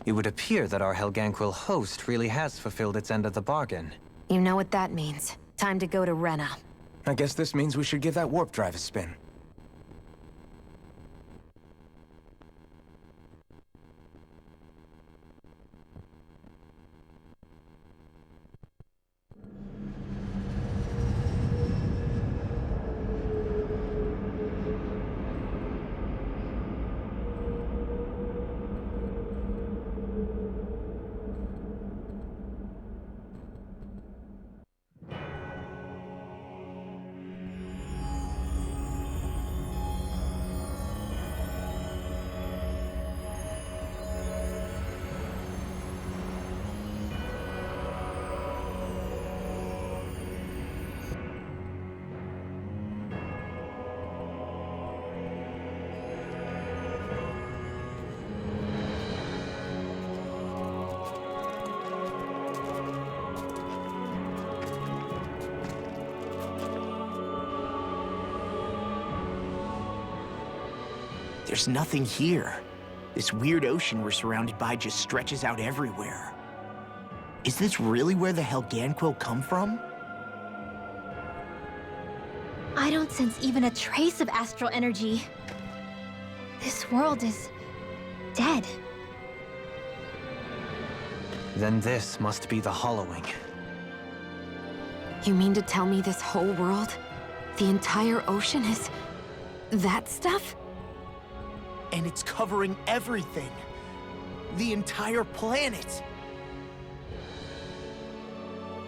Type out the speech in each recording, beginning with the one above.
It would appear that our Helganquil host really has fulfilled its end of the bargain. You know what that means. Time to go to Rena. I guess this means we should give that warp drive a spin. There's nothing here. This weird ocean we're surrounded by just stretches out everywhere. Is this really where the Helganquil come from? I don't sense even a trace of astral energy. This world is dead. Then this must be the Hollowing. You mean to tell me this whole world, the entire ocean is that stuff? And it's covering everything. The entire planet.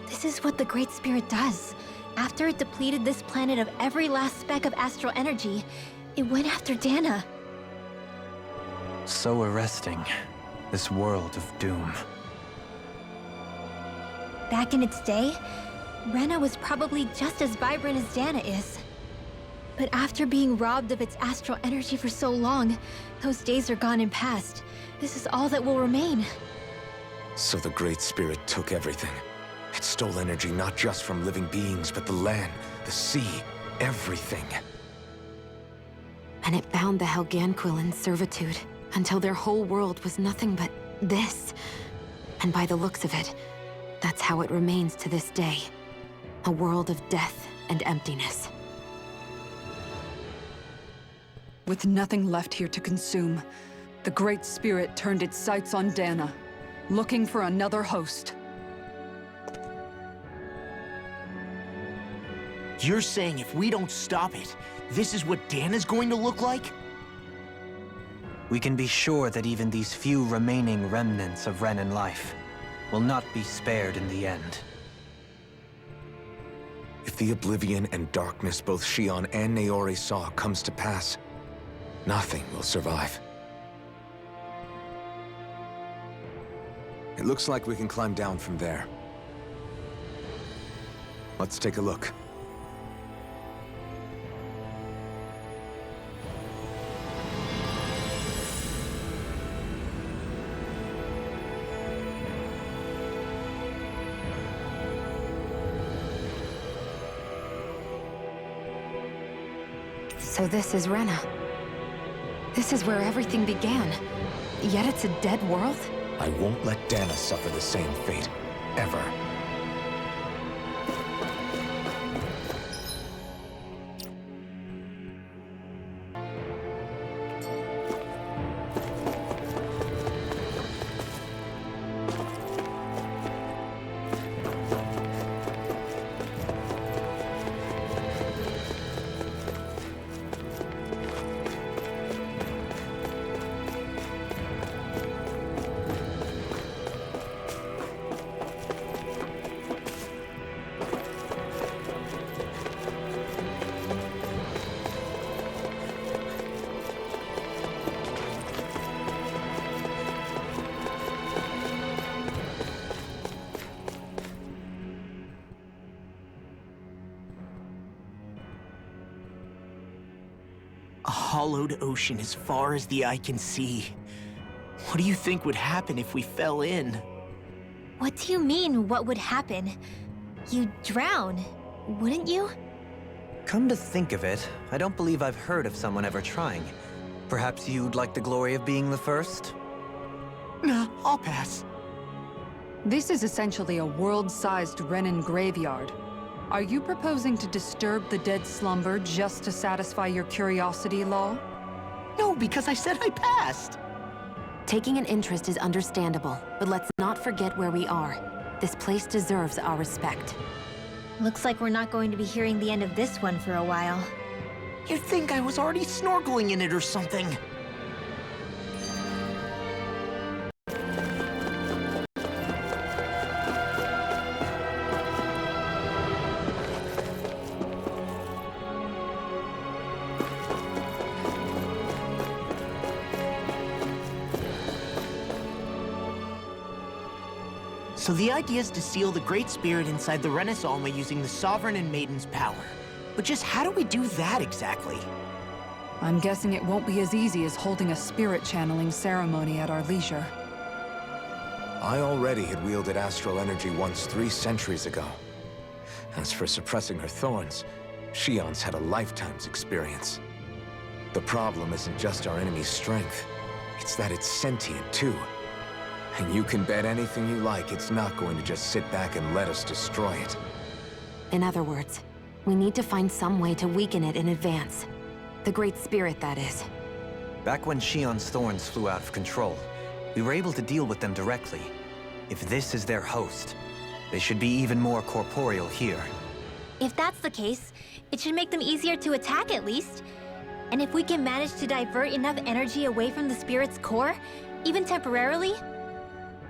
This is what the Great Spirit does. After it depleted this planet of every last speck of astral energy, it went after Dana. So arresting. This world of doom. Back in its day, Rena was probably just as vibrant as Dana is. But after being robbed of its astral energy for so long, those days are gone and past. This is all that will remain. So the Great Spirit took everything. It stole energy not just from living beings, but the land, the sea, everything. And it bound the Helganquil in servitude, until their whole world was nothing but this. And by the looks of it, that's how it remains to this day. A world of death and emptiness. With nothing left here to consume, the Great Spirit turned its sights on Dana, looking for another host. You're saying if we don't stop it, this is what Dana's going to look like? We can be sure that even these few remaining remnants of Renan life will not be spared in the end. If the oblivion and darkness both Shion and Naori saw comes to pass, nothing will survive. It looks like we can climb down from there. Let's take a look. So this is Rena. This is where everything began. Yet it's a dead world? I won't let Dana suffer the same fate, ever. A hollowed ocean as far as the eye can see. What do you think would happen if we fell in? What do you mean, what would happen? You'd drown, wouldn't you? Come to think of it, I don't believe I've heard of someone ever trying. Perhaps you'd like the glory of being the first? Nah, I'll pass. This is essentially a world-sized Renan graveyard. Are you proposing to disturb the dead slumber just to satisfy your curiosity, Law? No, because I said I passed. Taking an interest is understandable, but let's not forget where we are. This place deserves our respect. Looks like we're not going to be hearing the end of this one for a while. You'd think I was already snorkeling in it or something. So the idea is to seal the Great Spirit inside the Renaissance using the Sovereign and Maiden's power. But just how do we do that exactly? I'm guessing it won't be as easy as holding a spirit channeling ceremony at our leisure. I already had wielded astral energy once 3 centuries ago. As for suppressing her thorns, Shion's had a lifetime's experience. The problem isn't just our enemy's strength, it's that it's sentient too. And you can bet anything you like it's not going to just sit back and let us destroy it. In other words, we need to find some way to weaken it in advance. The Great Spirit, that is. Back when Shion's thorns flew out of control, we were able to deal with them directly. If this is their host, they should be even more corporeal here. If that's the case, it should make them easier to attack at least. And if we can manage to divert enough energy away from the spirit's core, even temporarily,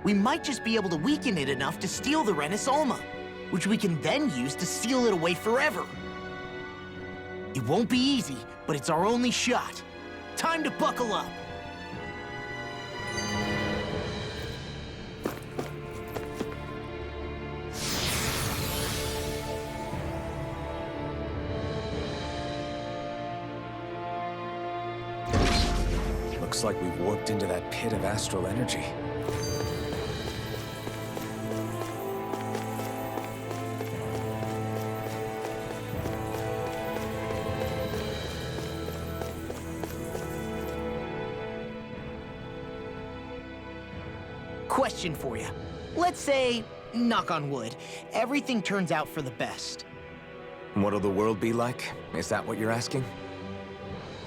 We might just be able to weaken it enough to steal the Renaissance, which we can then use to seal it away forever. It won't be easy, but it's our only shot. Time to buckle up. Looks like we've warped into that pit of astral energy. Question for you. Let's say, knock on wood, everything turns out for the best. What'll the world be like? Is that what you're asking?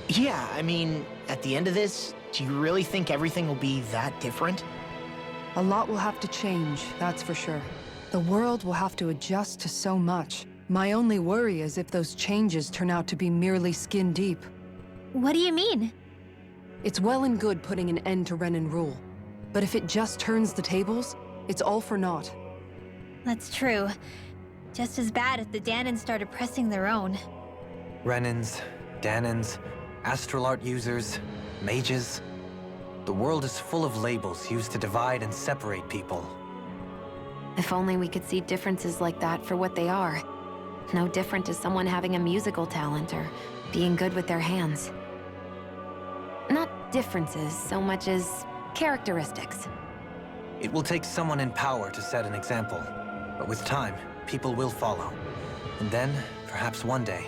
Yeah, I mean, at the end of this, do you really think everything will be that different? A lot will have to change, that's for sure. The world will have to adjust to so much. My only worry is if those changes turn out to be merely skin deep. what do you mean? It's well and good putting an end to Renan rule. But if it just turns the tables, it's all for naught. That's true. Just as bad if the Danans started pressing their own. Renans, Danans, astral art users, mages. The world is full of labels used to divide and separate people. If only we could see differences like that for what they are. No different as someone having a musical talent or being good with their hands. Not differences so much as characteristics. It will take someone in power to set an example. But with time, people will follow. And then, perhaps one day,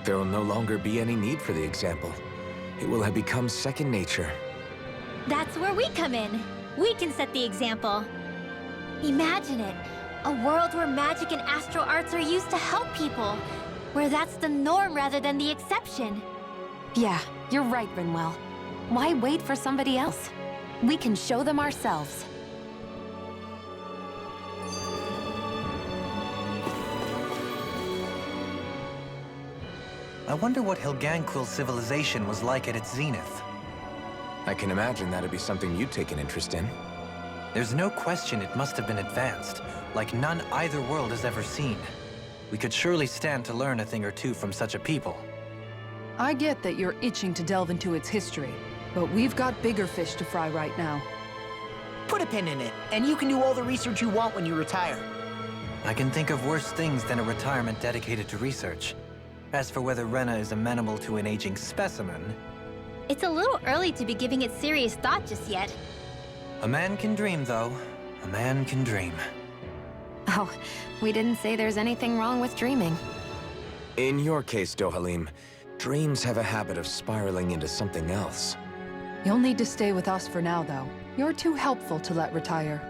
There will no longer be any need for the example. It will have become second nature. That's where we come in. We can set the example. Imagine it. A world where magic and astral arts are used to help people. Where that's the norm rather than the exception. Yeah, you're right, Rinwell. Why wait for somebody else? We can show them ourselves. I wonder what Helganquil civilization was like at its zenith. I can imagine that'd be something you'd take an interest in. There's no question it must have been advanced, like none either world has ever seen. We could surely stand to learn a thing or two from such a people. I get that you're itching to delve into its history, but we've got bigger fish to fry right now. Put a pin in it, and you can do all the research you want when you retire. I can think of worse things than a retirement dedicated to research. As for whether Rena is amenable to an aging specimen, It's a little early to be giving it serious thought just yet. a man can dream, though. A man can dream. Oh, we didn't say there's anything wrong with dreaming. In your case, Dohalim, dreams have a habit of spiraling into something else. You'll need to stay with us for now, though. You're too helpful to let retire.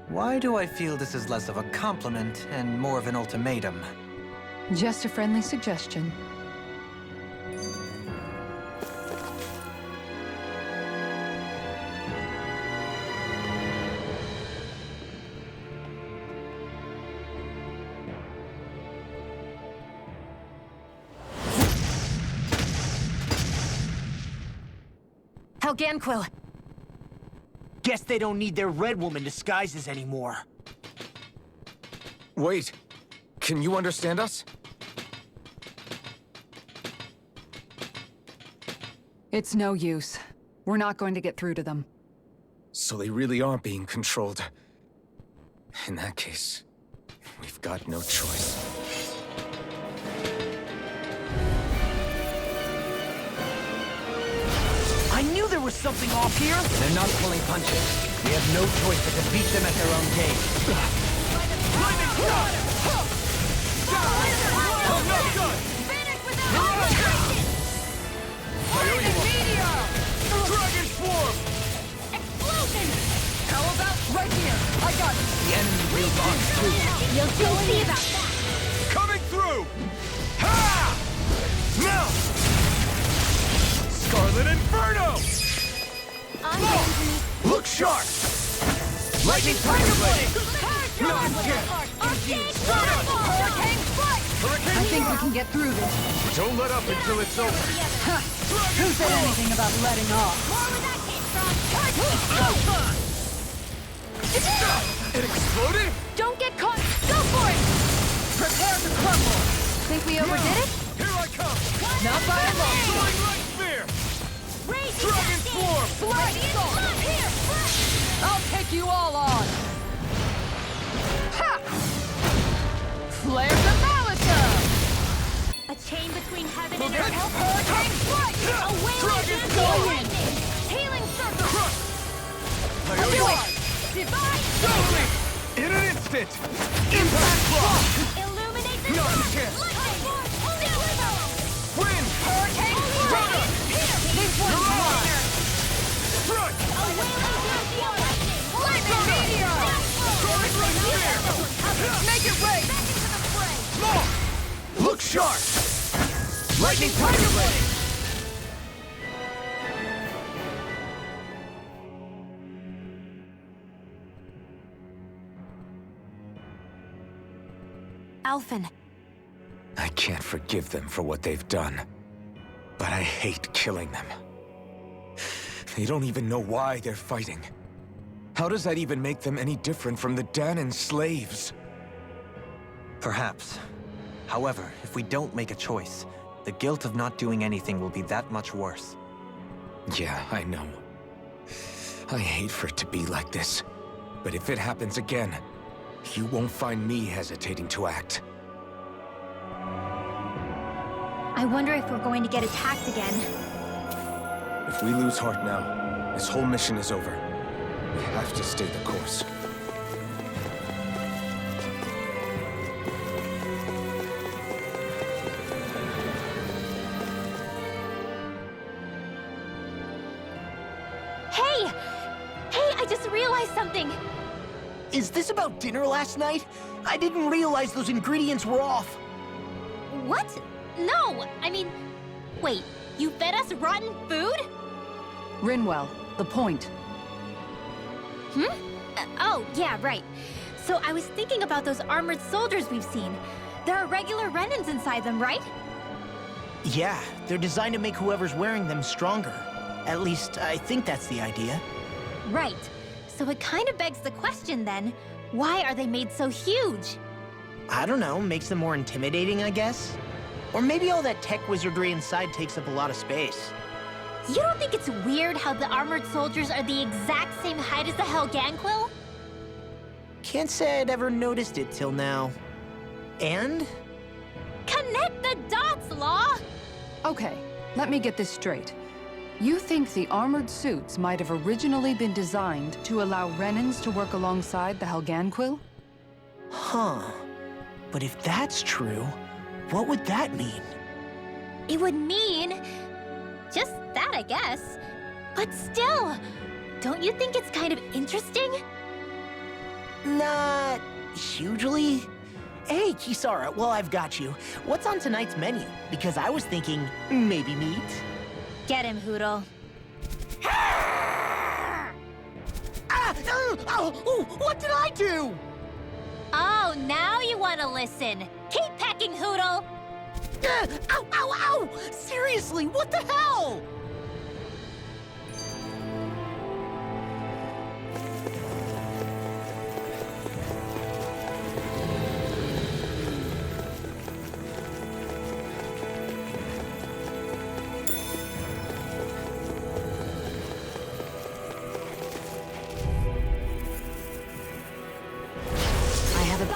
Why do I feel this is less of a compliment and more of an ultimatum? Just a friendly suggestion. Helganquil! Guess they don't need their Red Woman disguises anymore. Wait, can you understand us? It's no use. We're not going to get through to them. So they really are being controlled. In that case, we've got no choice. I knew there was something off here! They're not pulling punches. We have no choice but to beat them at their own game. Dragon Swarm! Explosion! How about right here? I got it! The enemy wields arms too. You'll see about that! Coming through! Ha! Now! Scarlet Inferno! Look sharp! Lightning Tiger Blade! I think we can get through this. Don't let up until it's over. Who said anything about letting off? It exploded? Don't get caught! Go for it! Prepare to crumble! Think we overdid it? Here I come! Not by a long shot. Flying Light Spear! Dragon Swarm! I'll take you all on! Ha! Flare the Malika! A chain between heaven and Hurricane earth. Strike! A wailing Dragon against Storm! the lightning! Healing circle! Divine! Divine! In an instant! Impact Block! Illuminate the Not a dark! chance! Lightning! Deliver! Wind! Hurricane Stunner! Here! This one's mine! Strike! A wailing against the lightning! Lightning Meteor! Make it rain! Back into the fray! Small! Look sharp! Lightning Tiger Blade! Alphen, I can't forgive them for what they've done. But I hate killing them. They don't even know why they're fighting. How does that even make them any different from the Danon slaves? Perhaps. However, if we don't make a choice, the guilt of not doing anything will be that much worse. Yeah, I know. I hate for it to be like this. But if it happens again, you won't find me hesitating to act. I wonder if we're going to get attacked again. If we lose heart now, this whole mission is over. We have to stay the course. Hey! Hey, I just realized something! Is this about dinner last night? I didn't realize those ingredients were off. What? No! I mean, wait, you fed us rotten food? Rinwell, the point. Oh, yeah, right. So I was thinking about those armored soldiers we've seen. There are regular Renans inside them, right? Yeah, they're designed to make whoever's wearing them stronger. At least, I think that's the idea. Right. So it kind of begs the question then, why are they made so huge? I don't know, makes them more intimidating, I guess? Or maybe all that tech wizardry inside takes up a lot of space. You don't think it's weird how the armored soldiers are the exact same height as the Helganquil? Can't say I'd ever noticed it till now. And? Connect the dots, Law! Okay, let me get this straight. You think the armored suits might have originally been designed to allow Renans to work alongside the Helganquil? Huh. But if that's true, what would that mean? It would mean... just that, I guess. But still, don't you think it's kind of interesting? Not hugely. Hey, Kisara, well, I've got you. What's on tonight's menu? Because I was thinking maybe meat. Get him, Hoodle. What did I do? Oh, now you want to listen. Keep pecking, Hoodle. Ow, ow, ow! Seriously, what the hell?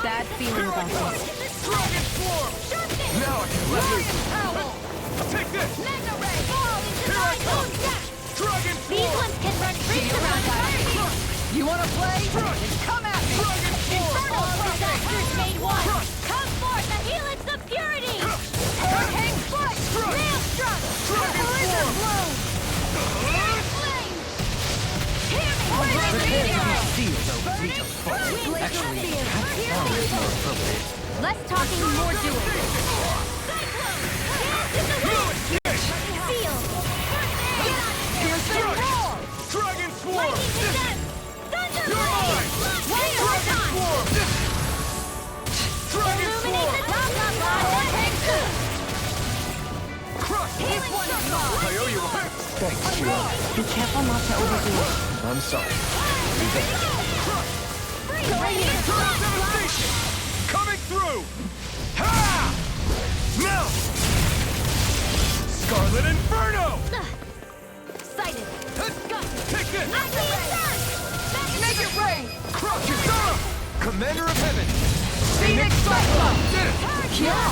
Bad feeling about this. Dragon Swarm! Now I can let loose! Take this! Mega Ray! Fall into Here I come! Dragon These Swarm! ones can run free around us. You wanna play? Crush! Come at me! Dragon Swarm! Infernal disasters made one. Come forth, the helix of purity. Hurricane foot. Maelstrom. Dragon Blizzard Swarm! bloom. Fierce flame. Hear me. Blizzard See those Vito's fault. Actually, that sounds more appropriate. Less talking, more doing. Cyclone. Hands in the wind. Field. Piercing roar. Dragon Swarm! Lightning descent. Thunder You're mine! blade. Dragon Swarm! Dragon Illuminate the Swarm! top of Hurricane foot. Crush! This one is mine. I owe you a bit! Thanks, Shion. Be careful not to overdo it. I'm sorry. Devastation! Coming through! Ha! Now! Scarlet Inferno! Sighted. Take this! Make it rain! Crush Kisara! Commander of Heaven! Phoenix Cyclone! Did it! Yeah!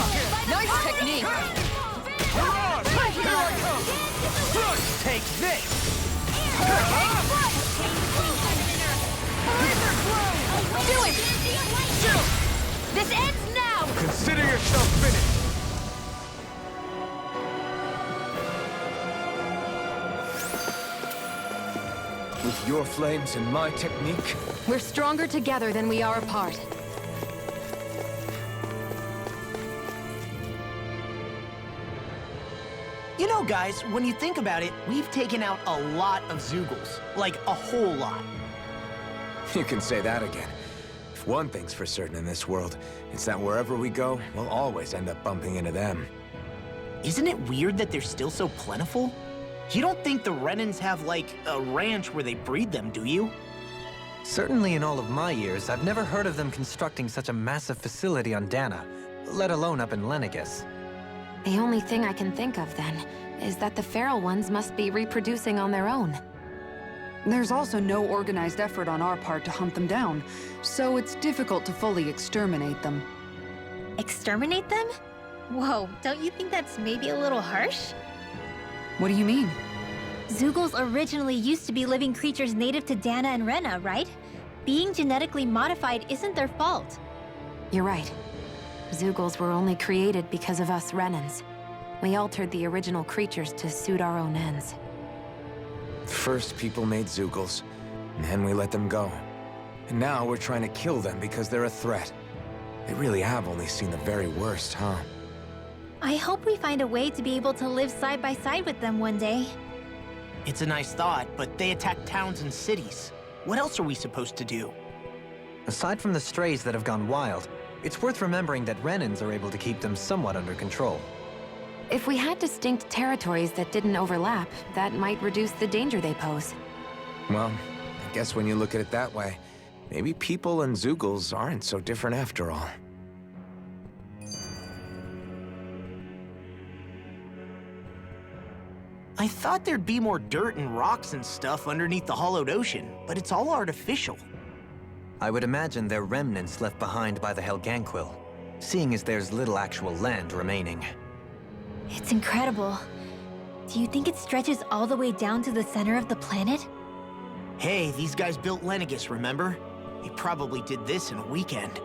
Nice technique! We're on! Here I come! Crush! Take this! Do it! This ends now! Consider yourself finished! With your flames and my technique, We're stronger together than we are apart. You know, guys, when you think about it, we've taken out a lot of Zoogles. Like, a whole lot. you can say that again. If one thing's for certain in this world, it's that wherever we go, we'll always end up bumping into them. Isn't it weird that they're still so plentiful? You don't think the Renans have, like, a ranch where they breed them, do you? Certainly in all of my years, I've never heard of them constructing such a massive facility on Dana, let alone up in Lenegus. The only thing I can think of, then, is that the feral ones must be reproducing on their own. There's also no organized effort on our part to hunt them down, so it's difficult to fully exterminate them. Exterminate them? Whoa, don't you think that's maybe a little harsh? What do you mean? Zoogles originally used to be living creatures native to Dana and Rena, right? Being genetically modified isn't their fault. You're right. Zoogles were only created because of us Renans. We altered the original creatures to suit our own ends. First, people made Zoogles, and then we let them go. And now we're trying to kill them because they're a threat. They really have only seen the very worst, huh? I hope we find a way to be able to live side by side with them one day. It's a nice thought, but they attack towns and cities. What else are we supposed to do? Aside from the strays that have gone wild, it's worth remembering that Renans are able to keep them somewhat under control. If we had distinct territories that didn't overlap, that might reduce the danger they pose. Well, I guess when you look at it that way, maybe people and Zoogles aren't so different after all. I thought there'd be more dirt and rocks and stuff underneath the hollowed ocean, but it's all artificial. I would imagine they're remnants left behind by the Helganquil, seeing as there's little actual land remaining. It's incredible. Do you think it stretches all the way down to the center of the planet? Hey, these guys built Lenegus, remember? They probably did this in a weekend.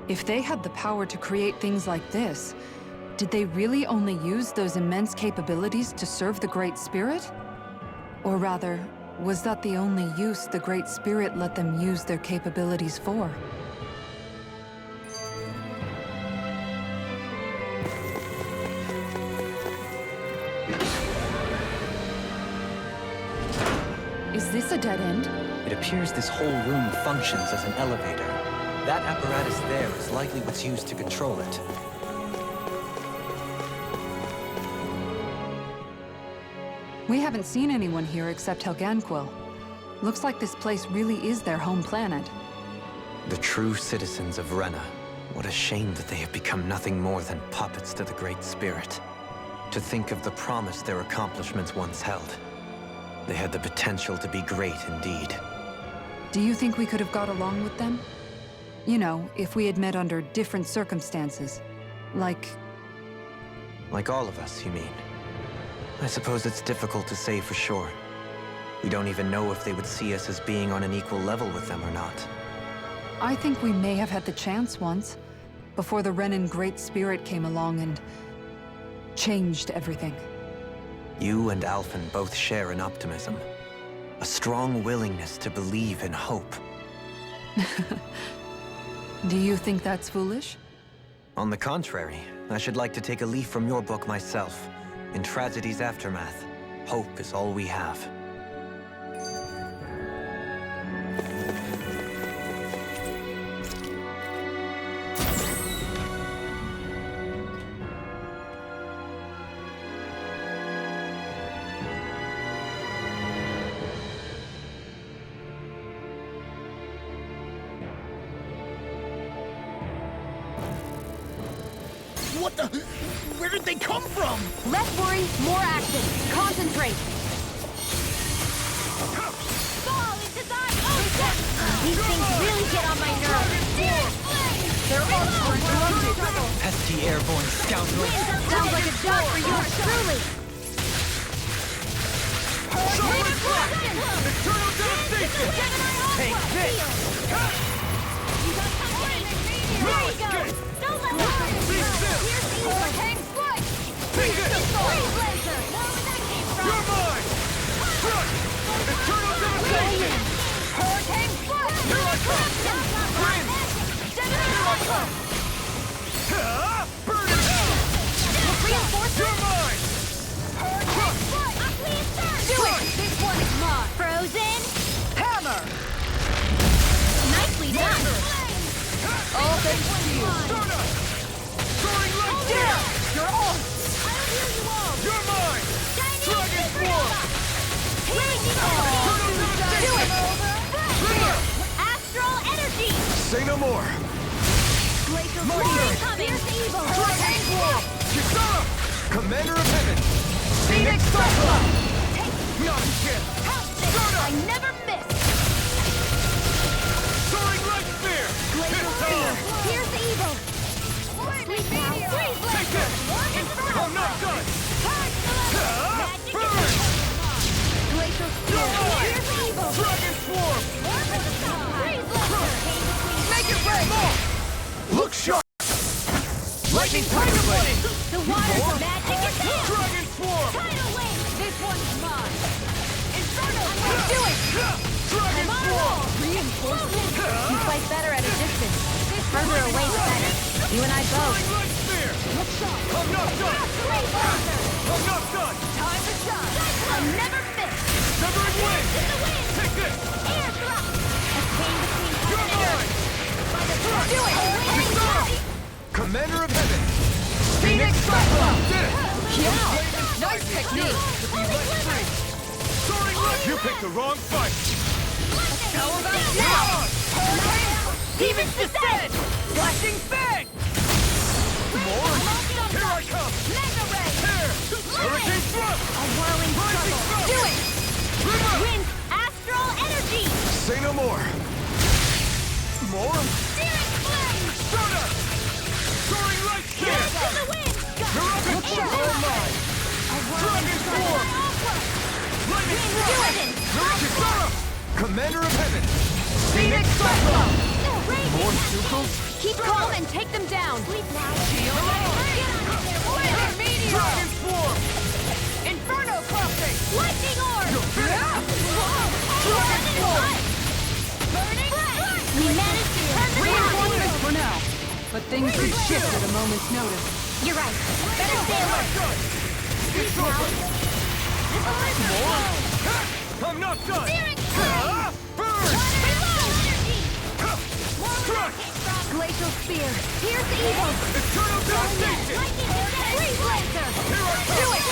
If they had the power to create things like this, did they really only use those immense capabilities to serve the Great Spirit? Or rather, was that the only use the Great Spirit let them use their capabilities for? Is this a dead end? It appears this whole room functions as an elevator. That apparatus there is likely what's used to control it. We haven't seen anyone here except Helganquil. Looks like this place really is their home planet. The true citizens of Rena. What a shame that they have become nothing more than puppets to the Great Spirit. To think of the promise their accomplishments once held. They had the potential to be great indeed. Do you think we could have got along with them? You know, if we had met under different circumstances. Like all of us, you mean? I suppose it's difficult to say for sure. We don't even know if they would see us as being on an equal level with them or not. I think we may have had the chance once, before the Renan Great Spirit came along and changed everything. You and Alphen both share an optimism. A strong willingness to believe in hope. Do you think that's foolish? On the contrary, I should like to take a leaf from your book myself. In tragedy's aftermath, hope is all we have. What the? Where did they come from? Less worry, more action. Concentrate. Fall into that ocean! These things really get on my nerves. Their arms are corrupted. Pesky airborne scoundrel! Sounds like a job for yours truly. Eternal devastation! Take this! There you go! Don't let them Be still! Hurricane strike! Take it! Freeze laser! That came from... You're mine! Crush! Eternal devastation! Hurricane strike! Here I come! Wind! Here I come! Burn in hell! Reinforcements! You're mine! Hurricane strike! Please turn! Do it! This one is mine! Frozen! Hammer! Nicely done! All thanks to you! Start up! Soaring like deer! You're on! I'll heal you all! You're mine! Dragon Form! Do it! Astral energy! Say no more! Glacial Monster! Force coming! Fierce evil! Dragon Form! Kisara! Commander of Heaven! Phoenix Cyclops! Not a chance! I never miss! Soaring like spear! Glacial Spear! Fierce evil! Sleep now! Freeze Take laser! this! I'm not done! Magic Burn! Glacial Spear! Fierce evil! Dragon Swarm! Freeze laser! Make it break! Look sharp! Lightning Tiger Blade! The water's magic is there! Dragon Swarm! Tidal wave! This one's mine! Inferno! I'm gonna do it! Dragon Swarm! Reinforcement! You fight better at a distance. Further away is better. You and I both. Soaring like spear! I'm not done! Freeze laser! I'm not done! Time to shine! I never miss! Severing wind! To the wind! Take this! Air thrust! A chain between You're heaven and earth! mine! Do it! Kisara! Commander of Heaven! Phoenix Cyclops! Did it! Yeah! Nice technique! Soaring like... You picked the wrong fight! How about now? Demons descend! Flashing fang! More! Here I come! Mega ray! Here! Hurricane thrust! A whirling Rising struggle! thrust! Do it! River! Wind astral energy! Say no more! More! Steering flame! Soda! Soaring like spear! To the wind! Dragon Form! Mine! Dragon Form! Lightning thrust! Kisara! Commander of Heaven! Phoenix Cyclops! More Sukos? Keep calm and take them down. Dragon Swarm! Inferno crossing! Lightning orb! But things could shift at a moment's notice. You're right. Better stay alert. It's over! More! I'm not done! Burn! Strike! Glacial Spear. Here's the evil. Eternal devastation! Freeze Lancer. Do it.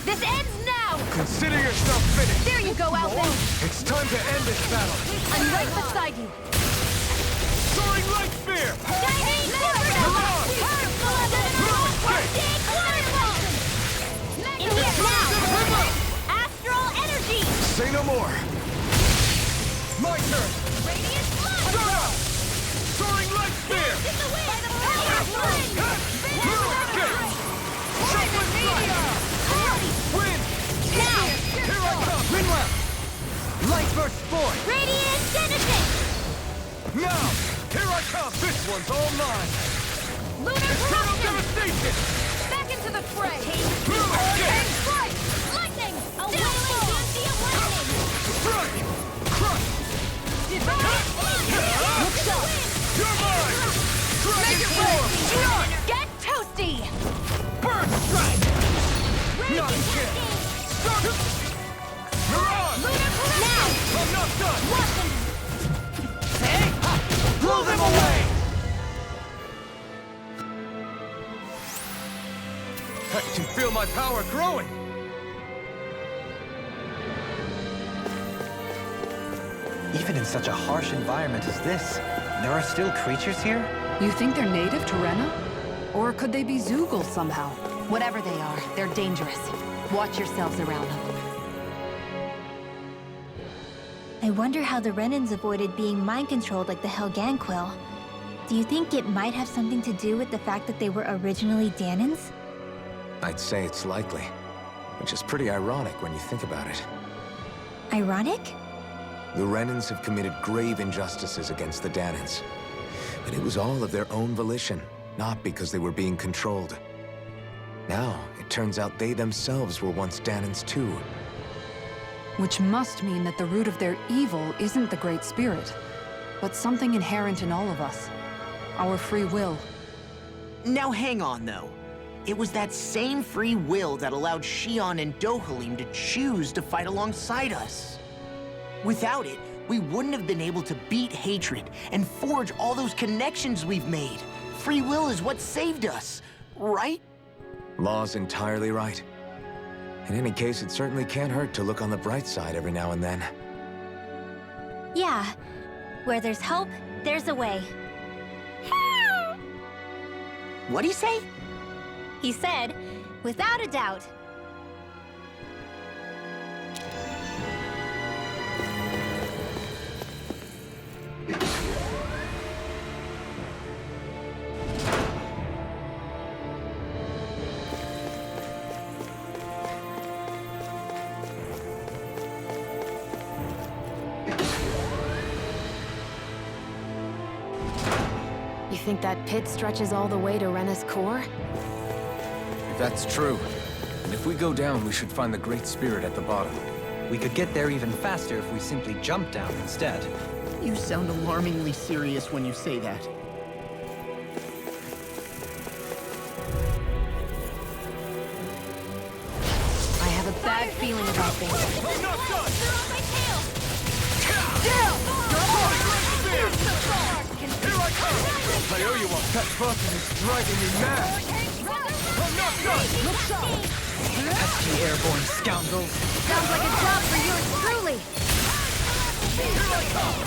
This ends now. Consider yourself finished! There you go, Alvin. It's time to end this battle! I'm right beside you. Soaring Light Spear! In here now. Astral energy. Say no more! My turn! Radiant Start up! Soaring Light Spear! Win! Now. Here I come! Rena! Light Burst Void! Radiant Genesis. Now! Here I come! This one's all mine! Lunar Eternal corruption. devastation! Back into the fray. Escape! Strike. Lightning. A wailing dynasty of lightning. Strike! Crush! Divine. Look up! You're mine! Dragon form! Get toasty. Burn strike! Not again! Start! You're on! Now. I'm not done! Watch them. Blow them away! I can feel my power growing! Even in such a harsh environment as this, there are still creatures here? You think they're native to Rena? Or could they be Zoogle somehow? Whatever they are, they're dangerous. Watch yourselves around them. I wonder how the Renans avoided being mind-controlled like the Helganquil. Do you think it might have something to do with the fact that they were originally Danans? I'd say it's likely. Which is pretty ironic when you think about it. Ironic? The Renans have committed grave injustices against the Danans. But it was all of their own volition, not because they were being controlled. Now, it turns out they themselves were once Danans too. Which must mean that the root of their evil isn't the Great Spirit, but something inherent in all of us. Our free will. Now hang on, though. It was that same free will that allowed Xion and Dohalim to choose to fight alongside us. Without it, we wouldn't have been able to beat hatred and forge all those connections we've made. Free will is what saved us, right? Law's entirely right. In any case, it certainly can't hurt to look on the bright side every now and then. Yeah. Where there's hope, there's a way. What'd he say? He said, without a doubt. You think that pit stretches all the way to Rena's core? If that's true, and if we go down, we should find the Great Spirit at the bottom. We could get there even faster if we simply jump down instead. You sound alarmingly serious when you say that. I have a bad feeling about things. I'm not done! They're on my tail! Down! Here I come! I owe you one. That button is driving me mad! I'm not done! Pesky airborne scoundrels! Sounds like a job for yours truly! Here I come!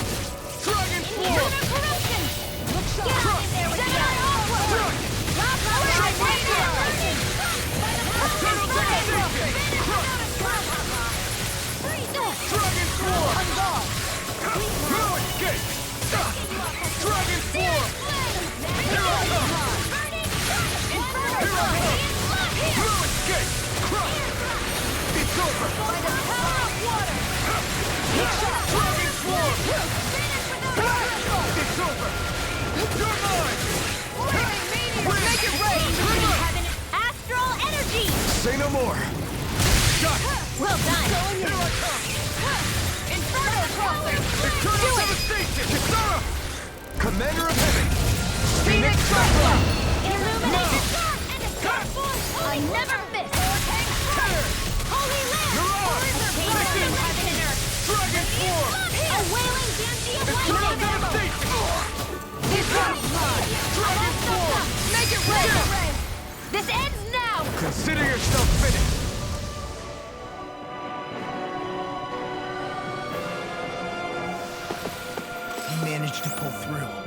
Dragon Form! Corruption! Get on in there with the Eternal devastation! Dragon Form! No escape! Dragon Form! Here I come! Here I come! No escape! Crush! It's over! Dragon Form! It's over! You're mine! Make it rain! Astral energy! Say no more! Got it! Well done! Here I come! Inferno crossing! Eternal devastation! Kisara! Commander of Heaven! Illuminate! And a star force! I never miss! Holy Land! Dragon form! A wailing banshee of lightning! Dragon form! Make it rain! This ends now! Consider yourself finished! You managed to pull through.